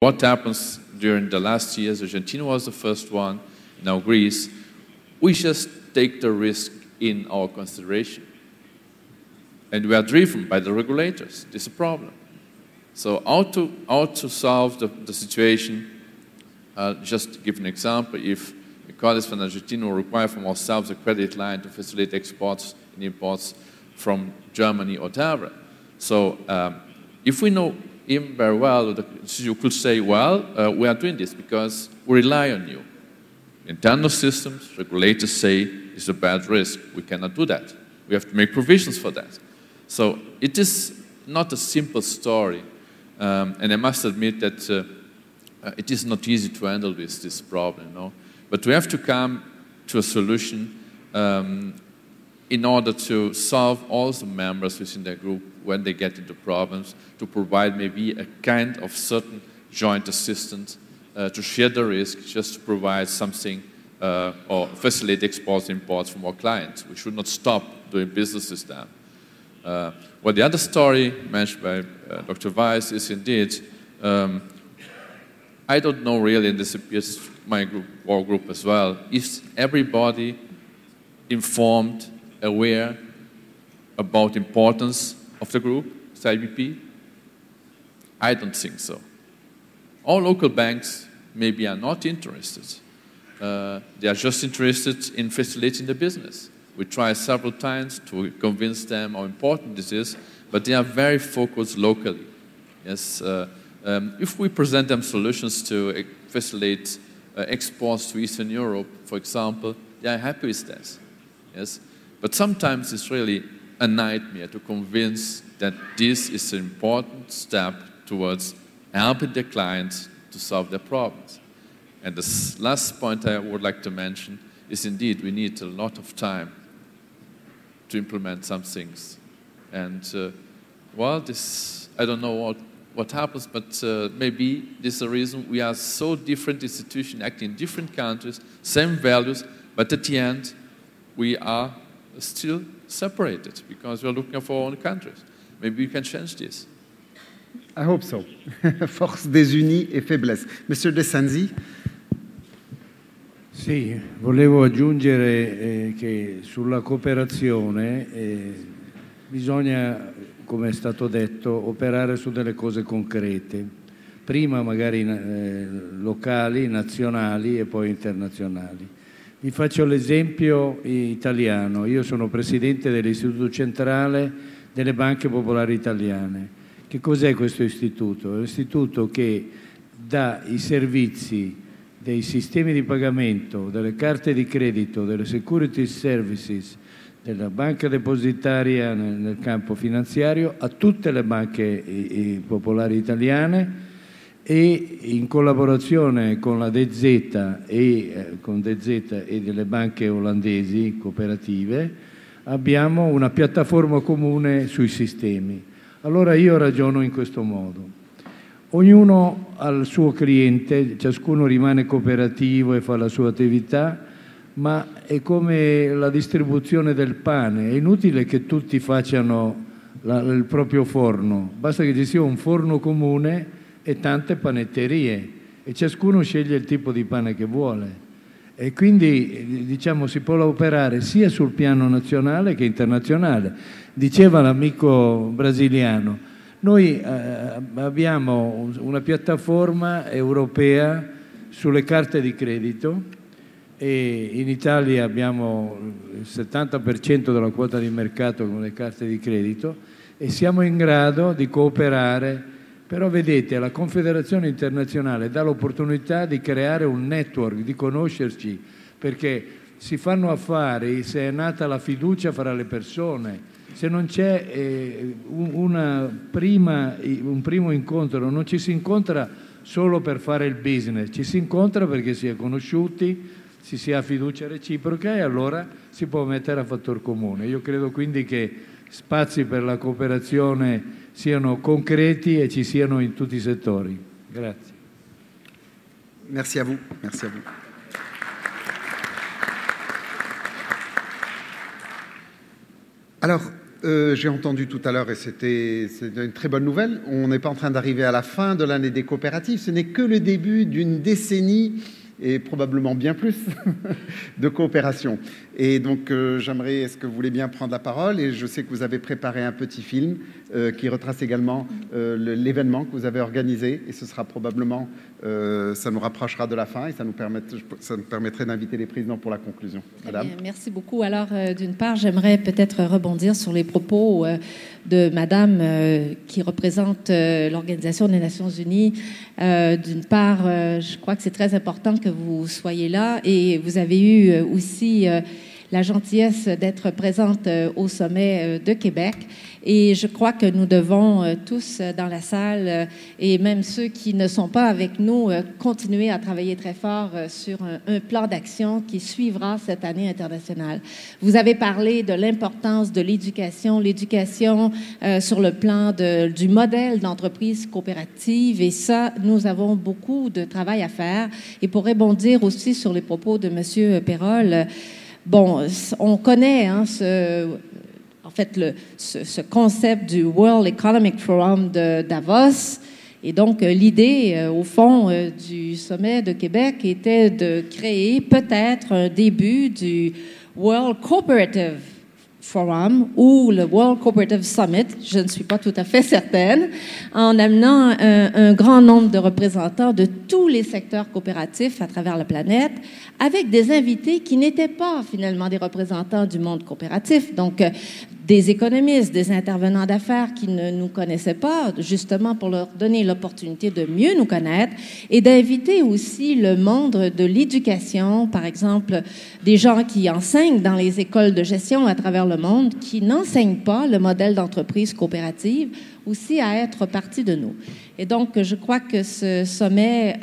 what happens during the last years. Argentina was the first one, now Greece. We just take the risk in our consideration. And we are driven by the regulators. This is a problem. So how to solve the situation? Just to give an example, if the colleagues from Argentina will require from ourselves a credit line to facilitate exports and imports from Germany or whatever. So if we know him very well, you could say, well, we are doing this because we rely on you. Internal systems, regulators say, is a bad risk. We cannot do that. We have to make provisions for that. So it is not a simple story. And I must admit that it is not easy to handle this problem, you know? But we have to come to a solution in order to solve all the members within the group when they get into problems, to provide maybe a kind of certain joint assistance, to share the risk, just to provide something or facilitate exports and imports from our clients. We should not stop doing business with them. Well, the other story mentioned by Dr. Weiss is indeed, I don't know really, and this appears my group, our group as well, is everybody informed, aware about the importance of the group, IBP? I don't think so. All local banks maybe are not interested. They are just interested in facilitating the business. We try several times to convince them how important this is, but they are very focused locally. Yes, if we present them solutions to facilitate exports to Eastern Europe, for example, they are happy with this. Yes, but sometimes it's really a nightmare to convince that this is an important step towards helping the clients to solve their problems. And the last point I would like to mention is indeed we need a lot of time to implement some things. And well, this, I don't know what happens, but maybe this is the reason we are so different institutions acting in different countries, same values, but at the end we are still separated because we are looking for our own countries. Maybe we can change this. I hope so. Force des unis et faiblesse. Mr. De Sanzi. Sì, volevo aggiungere che sulla cooperazione bisogna, come è stato detto, operare su delle cose concrete, prima magari locali, nazionali e poi internazionali. Vi faccio l'esempio italiano. Io sono presidente dell'Istituto Centrale delle Banche Popolari Italiane. Che cos'è questo istituto? È un istituto che dà i servizi dei sistemi di pagamento, delle carte di credito, delle security services, della banca depositaria nel campo finanziario a tutte le banche popolari italiane e in collaborazione con la DZ e delle banche olandesi cooperative abbiamo una piattaforma comune sui sistemi. Allora io ragiono in questo modo. Ognuno ha il suo cliente, ciascuno rimane cooperativo e fa la sua attività, ma è come la distribuzione del pane. È inutile che tutti facciano il proprio forno, basta che ci sia un forno comune e tante panetterie e ciascuno sceglie il tipo di pane che vuole. E quindi diciamo si può operare sia sul piano nazionale che internazionale. Diceva l'amico brasiliano, noi abbiamo una piattaforma europea sulle carte di credito e in Italia abbiamo il 70% della quota di mercato con le carte di credito e siamo in grado di cooperare, però vedete la Confederazione Internazionale dà l'opportunità di creare un network, di conoscerci, perché si fanno affari, se è nata la fiducia fra le persone. Se non c'è un primo incontro, non ci si incontra solo per fare il business, ci si incontra perché si è conosciuti, si ha fiducia reciproca e allora si può mettere a fattor comune. Io credo quindi che spazi per la cooperazione siano concreti e ci siano in tutti i settori. Grazie. Merci à vous. Merci à vous. Alors, J'ai entendu tout à l'heure, et c'est une très bonne nouvelle, on n'est pas en train d'arriver à la fin de l'année des coopératives, ce n'est que le début d'une décennie et probablement bien plus de coopération. Et donc j'aimerais, est-ce que vous voulez bien prendre la parole? Et je sais que vous avez préparé un petit film qui retrace également l'événement que vous avez organisé, et ce sera probablement, ça nous rapprochera de la fin, et ça nous permettrait d'inviter les présidents pour la conclusion. Madame. Bien, merci beaucoup. Alors, d'une part, j'aimerais peut-être rebondir sur les propos de Madame qui représente l'Organisation des Nations Unies. D'une part, je crois que c'est très important que vous soyez là, et vous avez eu aussi la gentillesse d'être présente au sommet de Québec. Et je crois que nous devons tous dans la salle, et même ceux qui ne sont pas avec nous, continuer à travailler très fort sur un plan d'action qui suivra cette année internationale. Vous avez parlé de l'importance de l'éducation sur le plan du modèle d'entreprise coopérative, et ça, nous avons beaucoup de travail à faire. Et pour rebondir aussi sur les propos de M. Perrol, bon, on connaît ce concept du World Economic Forum de Davos. Et donc, l'idée, au fond, du sommet de Québec était de créer peut-être un début du World Cooperative Forum ou le World Cooperative Summit, je ne suis pas tout à fait certaine, en amenant un grand nombre de représentants de tous les secteurs coopératifs à travers la planète, avec des invités qui n'étaient pas finalement des représentants du monde coopératif, donc des économistes, des intervenants d'affaires qui ne nous connaissaient pas, justement pour leur donner l'opportunité de mieux nous connaître, et d'inviter aussi le monde de l'éducation, par exemple, des gens qui enseignent dans les écoles de gestion à travers le monde, qui n'enseignent pas le modèle d'entreprise coopérative, aussi à être partie de nous. Et donc, je crois que ce sommet,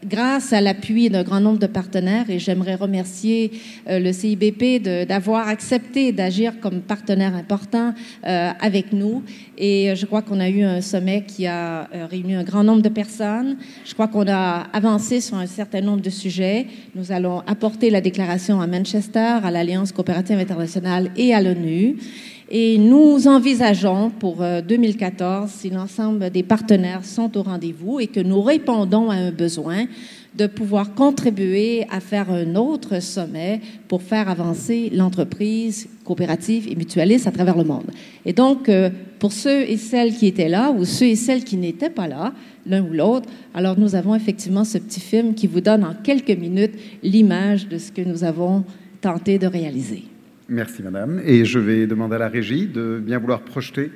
grâce à l'appui d'un grand nombre de partenaires, et j'aimerais remercier le CIBP d'avoir accepté d'agir comme partenaire important avec nous. Et je crois qu'on a eu un sommet qui a réuni un grand nombre de personnes. Je crois qu'on a avancé sur un certain nombre de sujets. Nous allons apporter la déclaration à Manchester, à l'Alliance coopérative internationale et à l'ONU. Et nous envisageons pour 2014, si l'ensemble des partenaires sont au rendez-vous et que nous répondons à un besoin, de pouvoir contribuer à faire un autre sommet pour faire avancer l'entreprise coopérative et mutualiste à travers le monde. Et donc, pour ceux et celles qui étaient là ou ceux et celles qui n'étaient pas là, l'un ou l'autre, alors nous avons effectivement ce petit film qui vous donne en quelques minutes l'image de ce que nous avons tenté de réaliser. Merci, madame. Et je vais demander à la régie de bien vouloir projeter.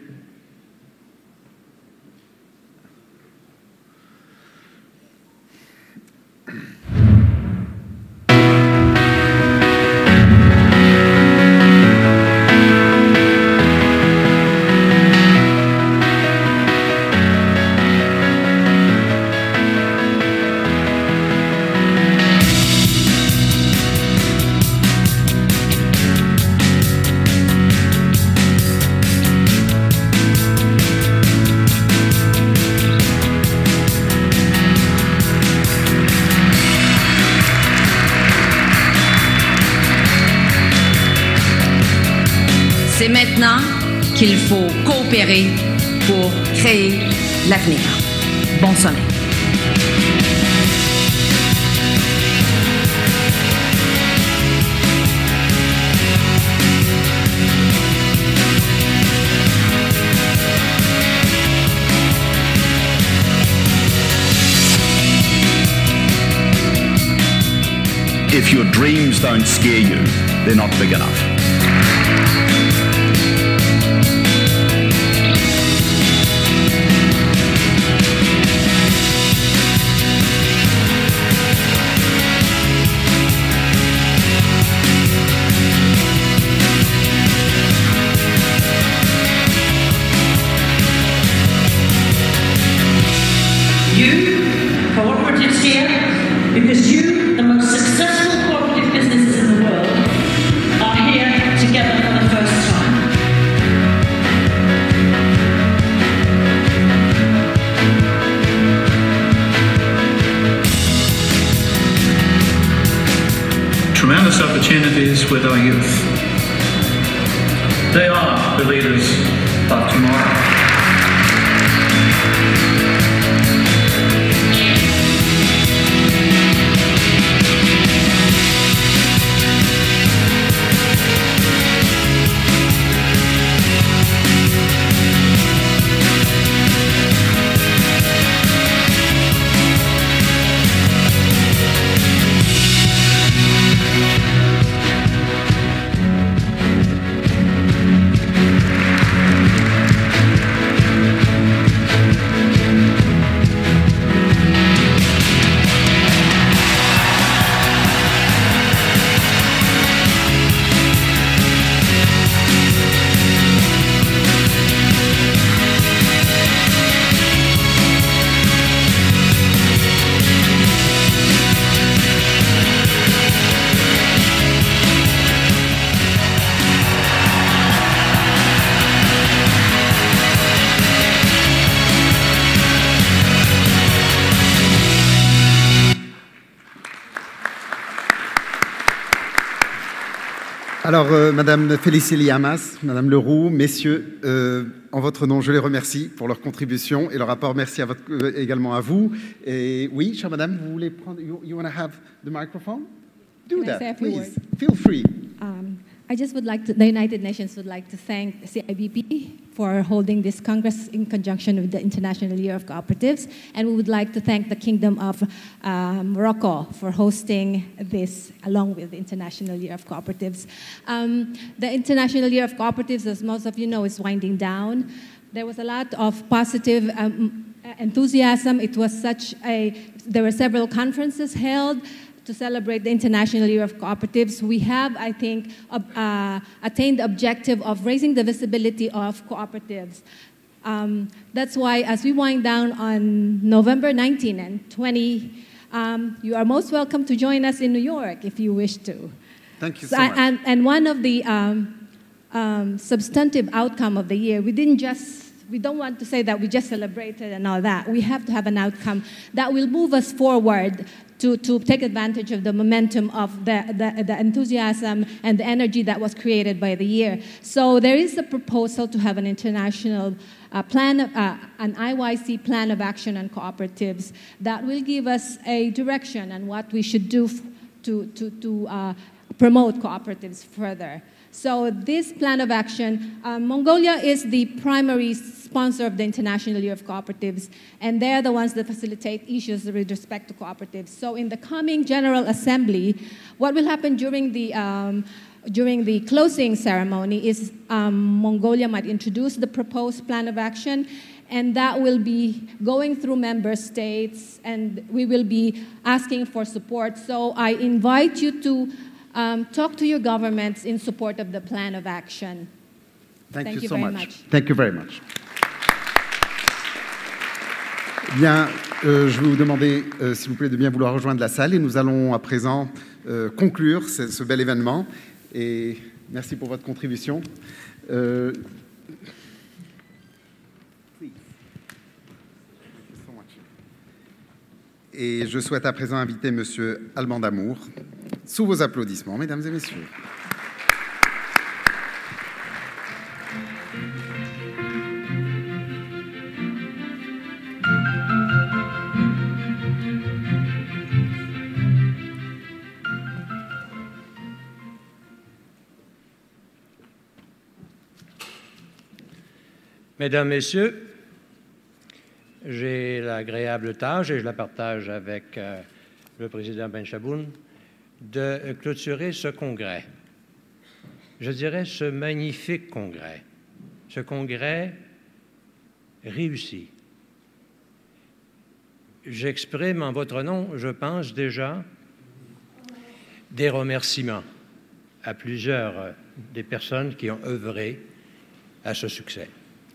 C'est maintenant qu'il faut coopérer pour créer l'avenir. Bon sommet. If your dreams don't scare you, they're not big enough. Cooperatives here because you, the most successful cooperative businesses in the world, are here together for the first time. Tremendous opportunities with our youth. They are the leaders of tomorrow. Alors, Madame Félicie Hamas, Madame Leroux, messieurs, en votre nom, je les remercie pour leur contribution et leur rapport. Merci à également à vous. Et oui, chère Madame, vous voulez prendre... You want to have the microphone? Do that, please. Feel free. I just would like to, the United Nations would like to thank CIBP for holding this Congress in conjunction with the International Year of Cooperatives, and we would like to thank the Kingdom of Morocco for hosting this along with the International Year of Cooperatives. The International Year of Cooperatives, as most of you know, is winding down. There was a lot of positive enthusiasm. It was there were several conferences held to celebrate the International Year of Cooperatives. We have, I think, attained the objective of raising the visibility of cooperatives. That's why, as we wind down on November 19 and 20, you are most welcome to join us in New York if you wish to. Thank you so much. And one of the substantive outcome of the year, we don't want to say that we just celebrated and all that. We have to have an outcome that will move us forward to take advantage of the momentum of the enthusiasm and the energy that was created by the year. So there is a proposal to have an international plan, an IYC plan of action on cooperatives that will give us a direction on what we should do to promote cooperatives further. So this plan of action, Mongolia is the primary sponsor of the International Year of Cooperatives, and they're the ones that facilitate issues with respect to cooperatives. So in the coming General Assembly, what will happen during the closing ceremony is Mongolia might introduce the proposed plan of action, and that will be going through member states, and we will be asking for support. So I invite you to talk to your governments in support of the plan of action. Thank you so much. Thank you very much. Bien, je vais vous demander, s'il vous plaît, de bien vouloir rejoindre la salle et nous allons à présent conclure ce bel événement. Et merci pour votre contribution. Et je souhaite à présent inviter M. Alban Damour, sous vos applaudissements, mesdames et messieurs. Mesdames, Messieurs, j'ai l'agréable tâche, et je la partage avec le président Benchaboun, de clôturer ce congrès. Je dirais ce magnifique congrès. Ce congrès réussi. J'exprime en votre nom, je pense déjà, des remerciements à plusieurs des personnes qui ont œuvré à ce succès.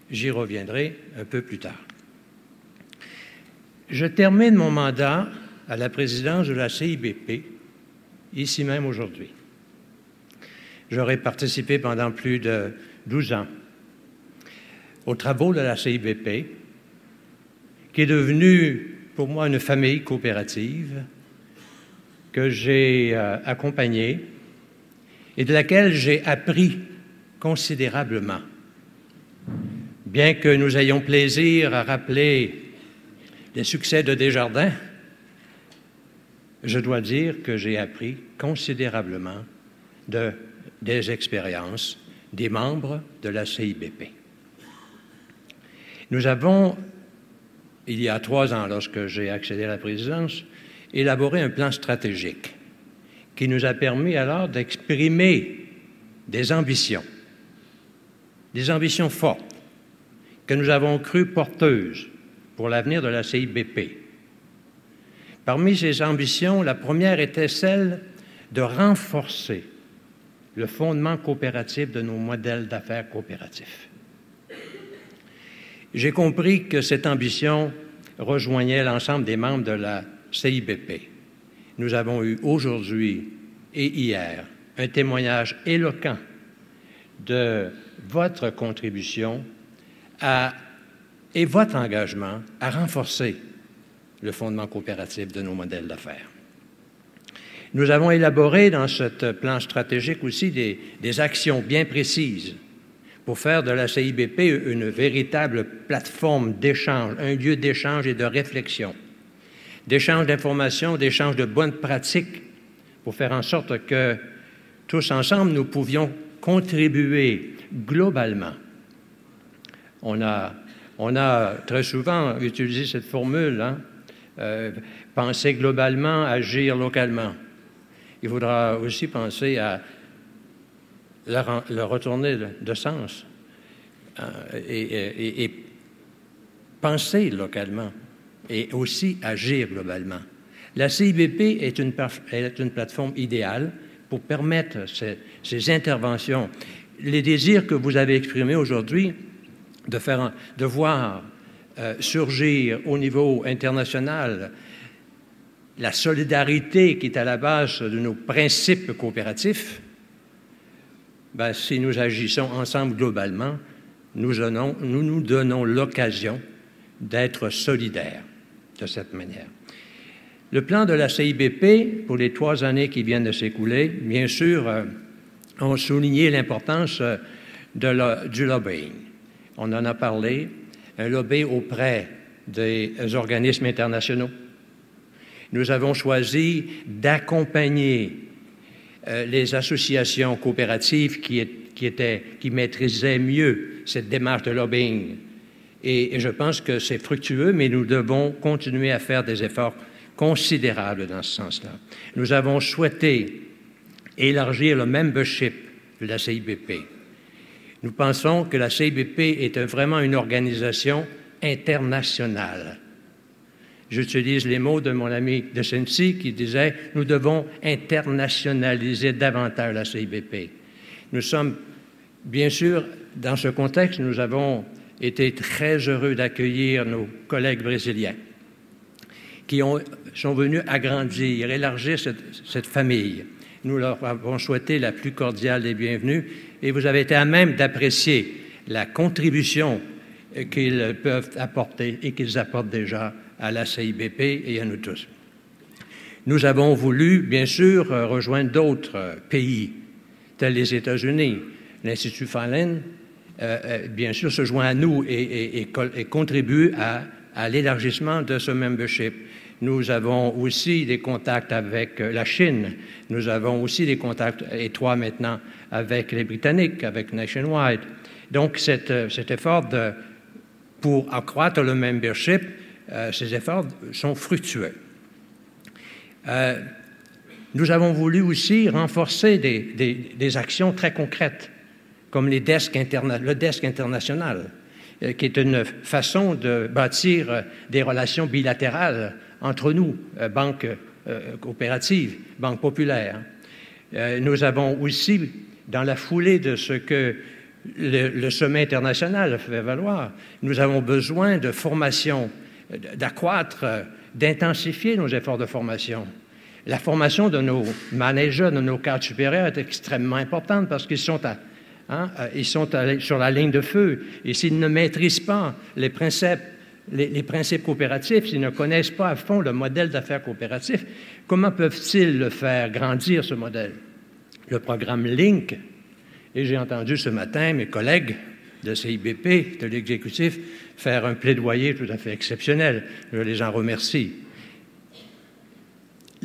J'y reviendrai un peu plus tard. Je termine mon mandat à la présidence de la CIBP, ici même aujourd'hui. J'aurais participé pendant plus de 12 ans aux travaux de la CIBP, qui est devenue pour moi une famille coopérative que j'ai accompagnée et de laquelle j'ai appris considérablement. Bien que nous ayons plaisir à rappeler les succès de Desjardins, je dois dire que j'ai appris considérablement des expériences des membres de la CIBP. Nous avons, il y a 3 ans, lorsque j'ai accédé à la présidence, élaboré un plan stratégique qui nous a permis alors d'exprimer des ambitions fortes que nous avons crues porteuses pour l'avenir de la CIBP. Parmi ces ambitions, la première était celle de renforcer le fondement coopératif de nos modèles d'affaires coopératifs. J'ai compris que cette ambition rejoignait l'ensemble des membres de la CIBP. Nous avons eu aujourd'hui et hier un témoignage éloquent de votre contribution et votre engagement à renforcer le fondement coopératif de nos modèles d'affaires. Nous avons élaboré dans ce plan stratégique aussi des actions bien précises pour faire de la CIBP une véritable plateforme d'échange, un lieu d'échange et de réflexion, d'échange d'informations, d'échange de bonnes pratiques pour faire en sorte que tous ensemble, nous pouvions contribuer globalement. On a très souvent utilisé cette formule, penser globalement, agir localement. Il faudra aussi penser à le retourner de sens et penser localement et aussi agir globalement. La CIBP est une plateforme idéale pour permettre ces interventions. Les désirs que vous avez exprimés aujourd'hui de voir surgir au niveau international la solidarité qui est à la base de nos principes coopératifs, si nous agissons ensemble globalement, nous nous donnons l'occasion d'être solidaires de cette manière. Le plan de la CIBP, pour les 3 années qui viennent de s'écouler, bien sûr, ont souligné l'importance du lobbying. On en a parlé, un lobby auprès des organismes internationaux. Nous avons choisi d'accompagner les associations coopératives qui maîtrisaient mieux cette démarche de lobbying. Et je pense que c'est fructueux, mais nous devons continuer à faire des efforts considérables dans ce sens-là. Nous avons souhaité élargir le membership de la CIBP. Nous pensons que la CIBP est vraiment une organisation internationale. J'utilise les mots de mon ami de Sensi qui disait « Nous devons internationaliser davantage la CIBP ». Nous sommes, bien sûr, dans ce contexte, nous avons été très heureux d'accueillir nos collègues brésiliens qui sont venus agrandir, élargir cette famille. Nous leur avons souhaité la plus cordiale des bienvenues et vous avez été à même d'apprécier la contribution qu'ils peuvent apporter et qu'ils apportent déjà à la CIBP et à nous tous. Nous avons voulu, bien sûr, rejoindre d'autres pays, tels les États-Unis. L'Institut Fallon, bien sûr, se joint à nous et contribue à l'élargissement de ce membership. Nous avons aussi des contacts avec la Chine. Nous avons aussi des contacts étroits maintenant avec les Britanniques, avec Nationwide. Donc, cet effort pour accroître le membership, ces efforts sont fructueux. Nous avons voulu aussi renforcer des actions très concrètes, comme le desk international, qui est une façon de bâtir des relations bilatérales entre nous, banques coopératives, banques populaires. Nous avons aussi, dans la foulée de ce que le sommet international fait valoir, nous avons besoin de formation, d'accroître, d'intensifier nos efforts de formation. La formation de nos managers, de nos cadres supérieurs est extrêmement importante parce qu'ils sont sur la ligne de feu. Et s'ils ne maîtrisent pas les principes coopératifs, s'ils ne connaissent pas à fond le modèle d'affaires coopératif, comment peuvent-ils le faire grandir, ce modèle? Le programme LINK Et j'ai entendu ce matin mes collègues de CIBP, de l'exécutif, faire un plaidoyer tout à fait exceptionnel. Je les en remercie.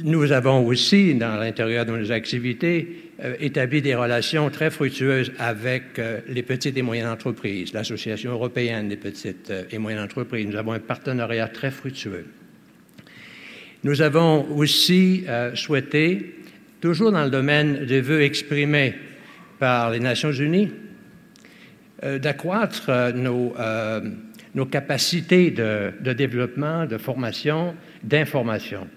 Nous avons aussi, dans l'intérieur de nos activités, établi des relations très fructueuses avec les petites et moyennes entreprises, l'Association européenne des petites et moyennes entreprises. Nous avons un partenariat très fructueux. Nous avons aussi souhaité, toujours dans le domaine des vœux exprimés par les Nations unies, d'accroître nos capacités de développement, de formation, d'information.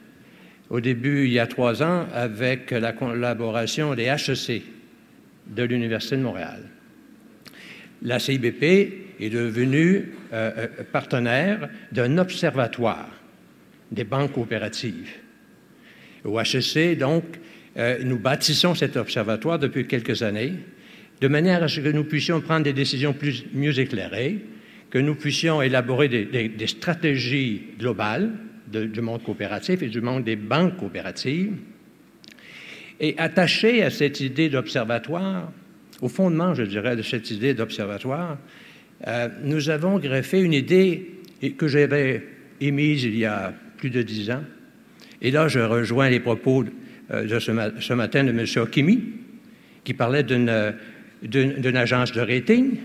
Au début, il y a 3 ans, avec la collaboration des HEC de l'Université de Montréal. La CIBP est devenue partenaire d'un observatoire des banques coopératives. Au HEC, donc, nous bâtissons cet observatoire depuis quelques années, de manière à ce que nous puissions prendre des décisions mieux éclairées, que nous puissions élaborer des stratégies globales du monde coopératif et du monde des banques coopératives. Et attaché à cette idée d'observatoire, au fondement, je dirais, de cette idée d'observatoire, nous avons greffé une idée que j'avais émise il y a plus de 10 ans. Et là, je rejoins les propos de ce matin de M. Okimi, qui parlait d'une agence de rating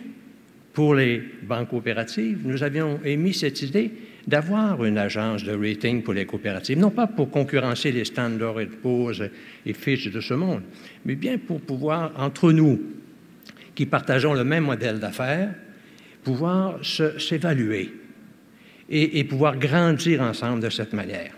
pour les banques coopératives. Nous avions émis cette idée d'avoir une agence de rating pour les coopératives, non pas pour concurrencer les Standard & Poor's et Fitch de ce monde, mais bien pour pouvoir, entre nous, qui partageons le même modèle d'affaires, pouvoir s'évaluer et pouvoir grandir ensemble de cette manière.